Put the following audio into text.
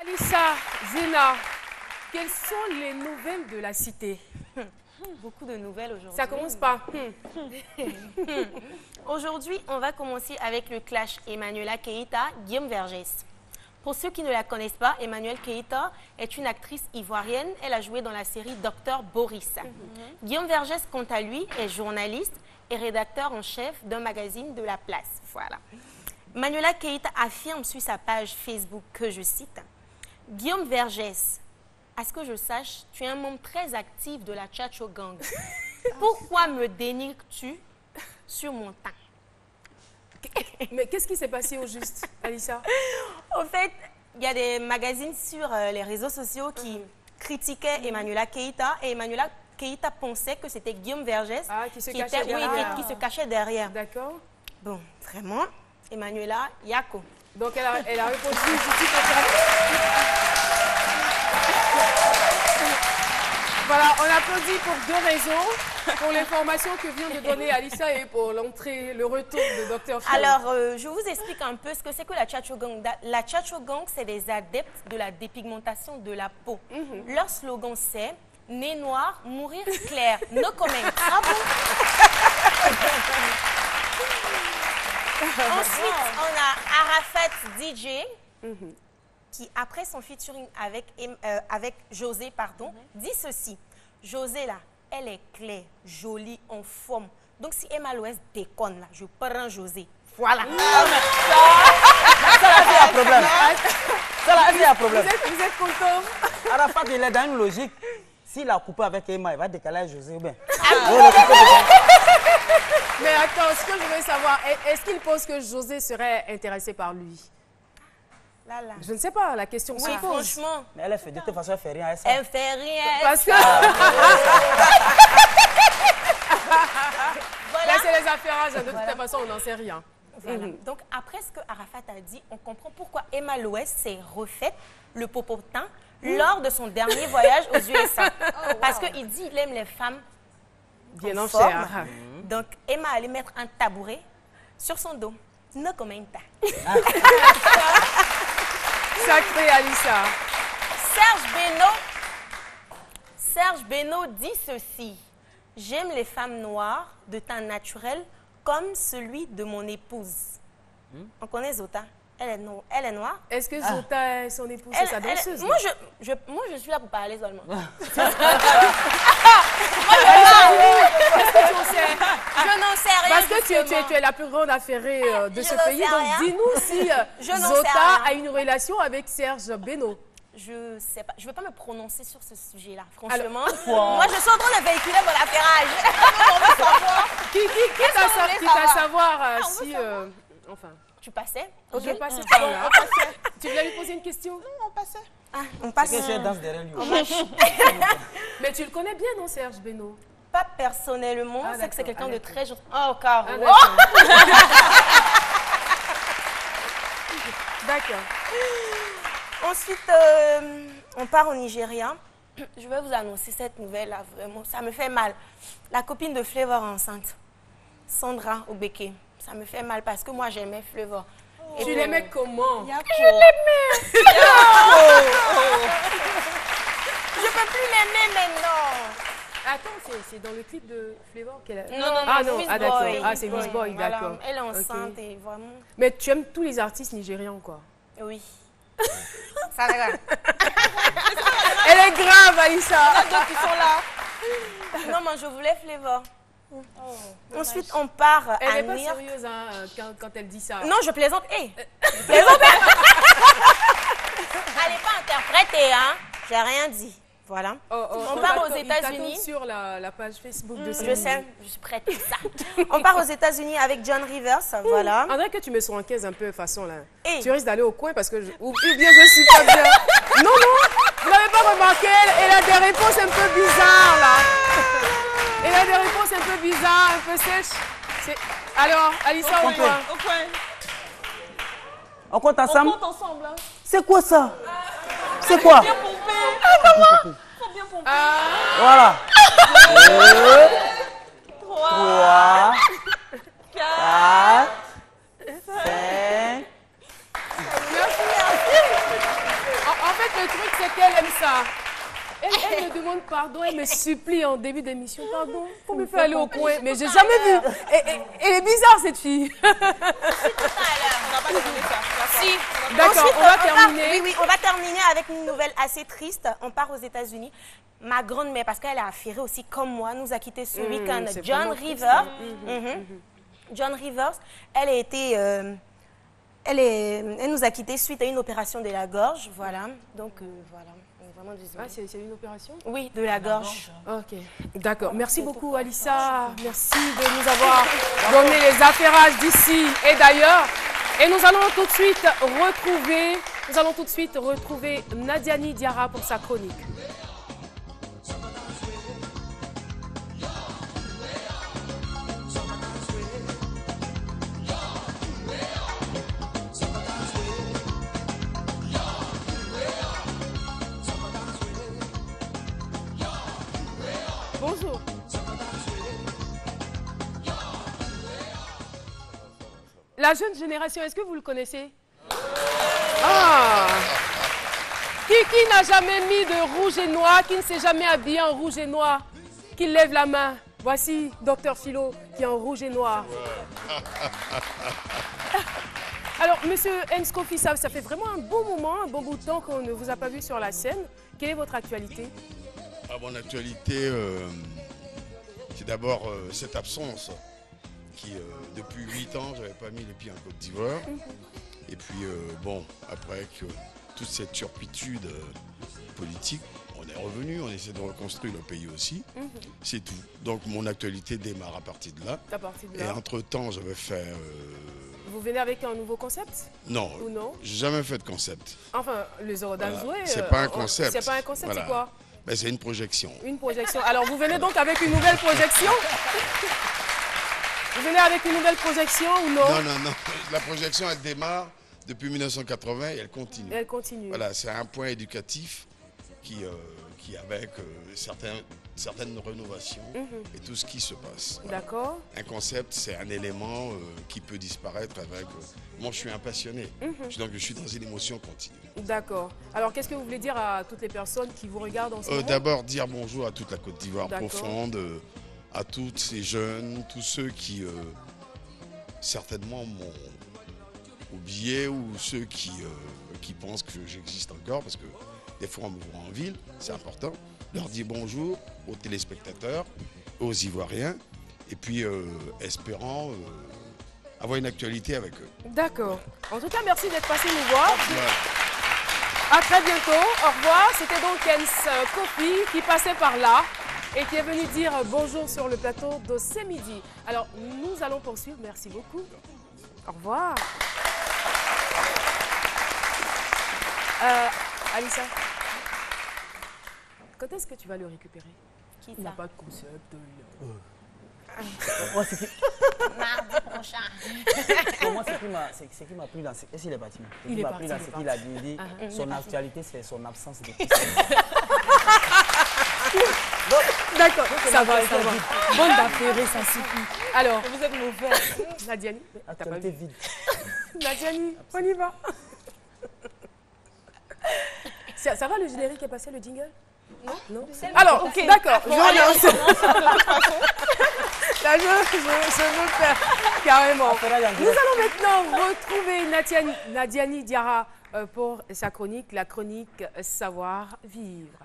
Alissa, Zena, quelles sont les nouvelles de la cité? Beaucoup de nouvelles aujourd'hui. Ça commence par... Aujourd'hui, on va commencer avec le clash Emmanuela Keita, Guillaume Vergès. Pour ceux qui ne la connaissent pas, Emmanuelle Keita est une actrice ivoirienne. Elle a joué dans la série Docteur Boris. Guillaume Vergès, quant à lui, est journaliste et rédacteur en chef d'un magazine de La Place. Voilà. Emmanuela Keita affirme sur sa page Facebook que, je cite, « Guillaume Vergès, à ce que je sache, tu es un membre très actif de la Tchatcho Gang. Pourquoi me dénigres-tu sur mon temps ?» Mais qu'est-ce qui s'est passé au juste, Alissa? En fait, il y a des magazines sur les réseaux sociaux qui critiquaient Emmanuela Keita et Emmanuela Keita pensait que c'était Guillaume Vergès qui se cachait derrière. qui se cachait derrière. D'accord. Bon, vraiment, Emmanuela, Yako. Donc elle a répondu justice interdite. Voilà, on applaudit pour deux raisons. Pour l'information que vient de donner Alissa et pour l'entrée, le retour de Dr. Fio. Alors, je vous explique un peu ce que c'est que la Tchatcho Gang. La Tchatcho Gang, c'est des adeptes de la dépigmentation de la peau. Leur slogan, c'est « Nez noir, mourir clair, no comment ». Ah bon? Ensuite, on a Arafat DJ, qui, après son featuring avec José, dit ceci. José, là, elle est claire, jolie, en forme. Donc, si Emma Louest déconne, là, je prends José. Voilà. Ça, là, c'est un problème. Ça, là, c'est un problème. Vous êtes content? Arafat, il est dans une logique. S'il a coupé avec Emma, il va décaler José ou bien. Mais attends, ce que je veux savoir, est-ce qu'il pense que José serait intéressé par lui? Là, là. Je ne sais pas, la question se Oui, pose. franchement. Mais elle fait, de toute façon, elle fait rien à ça. Elle fait rien. Parce que... Voilà. Là, c'est les affaires, de toute façon, on n'en sait rien. Voilà. Donc, après ce que Arafat a dit, on comprend pourquoi Emma Louest s'est refaite le popotin lors de son dernier voyage aux USA. Parce qu'il dit qu'il aime les femmes Bien en forme. chair. Donc, Emma allait mettre un tabouret sur son dos. No commenta. Sacré Alissa. Serge Beno dit ceci. J'aime les femmes noires de teint naturel comme celui de mon épouse. On connaît Zota. Elle est noire. Est-ce que Zota est son épouse, c'est sa danseuse? Moi, je suis là pour parler seulement. Je n'en sais rien. Parce que tu es la plus grande affairée de ce pays. Donc, dis-nous si Zota a une relation avec Serge Beno. Je sais pas. Je ne vais pas me prononcer sur ce sujet-là. Franchement, moi, je suis en train de véhiculer mon affairage. Qui t'a savoir si... Enfin... Tu passais? Ok, je passais par là. Tu voulais lui poser une question? Non, on passait. Ah, on passe. C'est que je danse derrière lui. Mais tu le connais bien, non, Serge Beno? Pas personnellement, c'est que c'est quelqu'un de très gentil. Oh, Caro. D'accord. Ensuite, on part au Nigeria. Je vais vous annoncer cette nouvelle-là, vraiment. Ça me fait mal. La copine de Flavor enceinte, Sandra Obeke. Ça me fait mal parce que moi, j'aimais Flavor. Tu l'aimais comment? Je l'aimais. Je peux plus l'aimer maintenant. Attends, c'est dans le clip de Flavor qu'elle a... Non, ah d'accord. Ah, c'est Miss Boy, voilà. d'accord. Elle est enceinte et vraiment... Mais tu aimes tous les artistes nigérians, quoi? Oui. Ça regarde. Elle est grave, Alissa. Il y en a d'autres qui sont là. Non, moi, je voulais Flavor. Ensuite, on part à Elle n'est pas New York. sérieuse quand elle dit ça. Non, je plaisante. Je plaisante. Elle n'est pas interprétée, hein. J'ai rien dit. Voilà. On part aux États-Unis. Sur la page Facebook de Je sais, je suis prête pour ça. On part aux États-Unis avec John Rivers. Voilà. On dirait que tu me encaisses un peu façon là. Hey. Tu risques d'aller au coin parce que ou bien je suis pas bien. Non, vous n'avez pas remarqué, elle a des réponses un peu bizarres là. Elle a des réponses un peu bizarres, un peu sèches. Alors, Alissa, on va. Au coin. On compte ensemble? On compte ensemble. Hein. C'est quoi ça? C'est quoi? Bien pompé. Comment? Faut bien pomper. Voilà. 2, 3, 4, 5. En fait, le truc, c'est qu'elle aime ça. Elle me demande pardon, elle me supplie en début d'émission. Pardon, faut me faire aller au coin. Mais j'ai jamais vu. Elle est bizarre, cette fille. On n'a pas terminé ça. Si. D'accord, Ensuite, on va terminer. Oui, on va terminer avec une nouvelle assez triste. On part aux États-Unis. Ma grand-mère, parce qu'elle a affairé aussi comme moi, nous a quitté ce week-end. c'est John vraiment triste, Rivers. John Rivers, elle a été... elle nous a quittés suite à une opération de la gorge. Voilà. Donc, voilà. On est vraiment désolé. Ah, c'est une opération? Oui, de la gorge. Ok, d'accord. Merci beaucoup, Alissa. Merci de nous avoir donné les affairages d'ici et d'ailleurs. Et nous allons tout de suite retrouver Nadiani Diarra pour sa chronique. Bonjour. La jeune génération, est-ce que vous le connaissez? Ah! Qui n'a jamais mis de rouge et noir, qui ne s'est jamais habillé en rouge et noir, qui lève la main? Voici Dr Philo qui est en rouge et noir. Alors, monsieur Enskofi, ça fait vraiment un bon moment, un bon bout de temps qu'on ne vous a pas vu sur la scène. Quelle est votre actualité? Mon actualité, c'est d'abord cette absence qui, depuis 8 ans, je n'avais pas mis les pieds en Côte d'Ivoire. Et puis, bon, après que toute cette turpitude politique, on est revenu, on essaie de reconstruire le pays aussi. C'est tout. Donc, mon actualité démarre à partir de là. Et entre-temps, je vais faire... Vous venez avec un nouveau concept? Non, ou non? j'ai jamais fait de concept. Enfin, les Eurodanzoué... Voilà. C'est pas un concept. C'est pas un concept, Voilà. c'est quoi? Ben, c'est une projection. Une projection. Alors, vous venez donc avec une nouvelle projection? Vous venez avec une nouvelle projection ou non? Non, non, non. La projection, elle démarre depuis 1980 et elle continue. Elle continue. Voilà, c'est un point éducatif qui avec certaines rénovations et tout ce qui se passe. Voilà. D'accord. Un concept, c'est un élément qui peut disparaître avec... moi, je suis un passionné, donc je suis dans une émotion continue. D'accord. Alors, qu'est-ce que vous voulez dire à toutes les personnes qui vous regardent en ce moment? D'abord, dire bonjour à toute la Côte d'Ivoire profonde, à tous ces jeunes, tous ceux qui certainement m'ont oublié ou ceux qui pensent que j'existe encore, parce que des fois on me voit en ville, c'est important. Leur dire bonjour aux téléspectateurs, aux Ivoiriens, et puis espérant avoir une actualité avec eux. D'accord. En tout cas, merci d'être passé nous voir. Ouais. À très bientôt. Au revoir. C'était donc Enskofi qui passait par là et qui est venu dire bonjour sur le plateau de ce midi. Alors, nous allons poursuivre. Merci beaucoup. Au revoir. Alissa, quand est-ce que tu vas le récupérer? Qui Il n'a ça? pas de concept. Moi, c'est qui... Mardi prochain. Pour moi, ce qui m'a pris dans... Est-ce qu'il est parti? Ce qui m'a pris dans ce qu'il a dit, son actualité, c'est son absence de D'accord, ça va, ça va. Bonne d'affaires, ça suffit. Alors, Vous êtes mauvais. Nadiani, t'as pas actualité vu? vide. Nadiani, on y va. Ça va, le générique est passé, le jingle? Non. Alors, ok, d'accord, je relance. Là, je me perds carrément. Nous allons maintenant retrouver Nadiani Diarra pour sa chronique, la chronique Savoir Vivre.